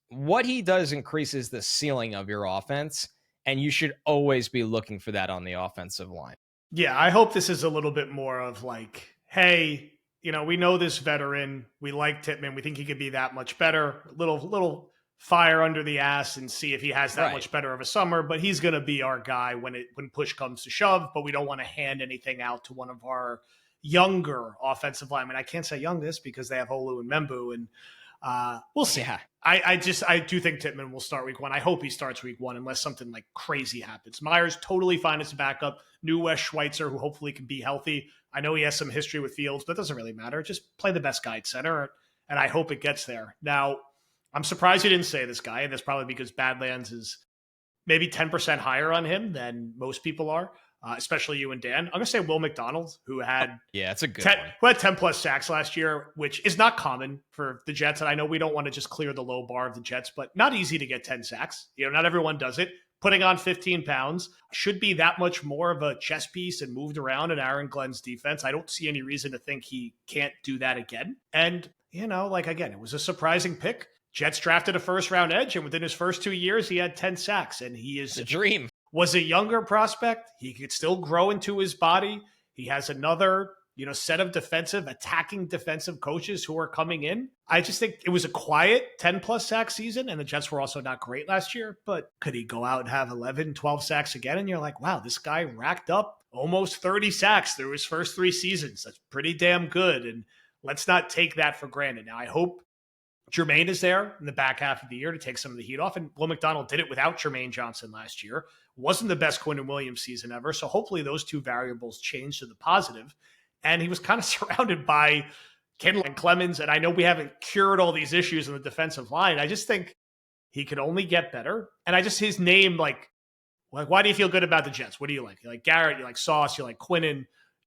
what he does increases the ceiling of your offense, and you should always be looking for that on the offensive line. Yeah, I hope this is a little bit more of like, hey, we know this veteran. We like Tippmann. We think he could be that much better. Little fire under the ass and see if he has that much better of a summer. But he's going to be our guy when push comes to shove. But we don't want to hand anything out to one of our younger offensive linemen. I can't say youngest because they have Olu and Membu, and we'll see. Yeah. I do think Tippmann will start week 1. I hope he starts week 1 unless something like crazy happens. Myers totally fine as a backup. New Wes Schweitzer, who hopefully can be healthy. I know he has some history with Fields, but it doesn't really matter. Just play the best guy at center, and I hope it gets there. Now, I'm surprised you didn't say this guy, and that's probably because Badlands is maybe 10% higher on him than most people are, especially you and Dan. I'm going to say Will McDonald, who had it's a good 10 plus sacks last year, which is not common for the Jets. And I know we don't want to just clear the low bar of the Jets, but not easy to get 10 sacks. Not everyone does it. Putting on 15 pounds should be that much more of a chess piece and moved around in Aaron Glenn's defense. I don't see any reason to think he can't do that again. And, again, it was a surprising pick. Jets drafted a first-round edge, and within his first 2 years, he had 10 sacks, and he is a dream. Was a younger prospect. He could still grow into his body. He has another, set of attacking defensive coaches who are coming in. I just think it was a quiet 10-plus sack season, and the Jets were also not great last year, but could he go out and have 11, 12 sacks again? And you're like, wow, this guy racked up almost 30 sacks through his first 3 seasons. That's pretty damn good, and let's not take that for granted. Now, I hope Jermaine is there in the back half of the year to take some of the heat off. And Will McDonald did it without Jermaine Johnson last year. Wasn't the best Quinnen Williams season ever. So hopefully those 2 variables change to the positive. And he was kind of surrounded by Kittle and Clemens. And I know we haven't cured all these issues in the defensive line. I just think he could only get better. And his name, why do you feel good about the Jets? What do you like? You like Garrett, you like Sauce, you like Quinnen.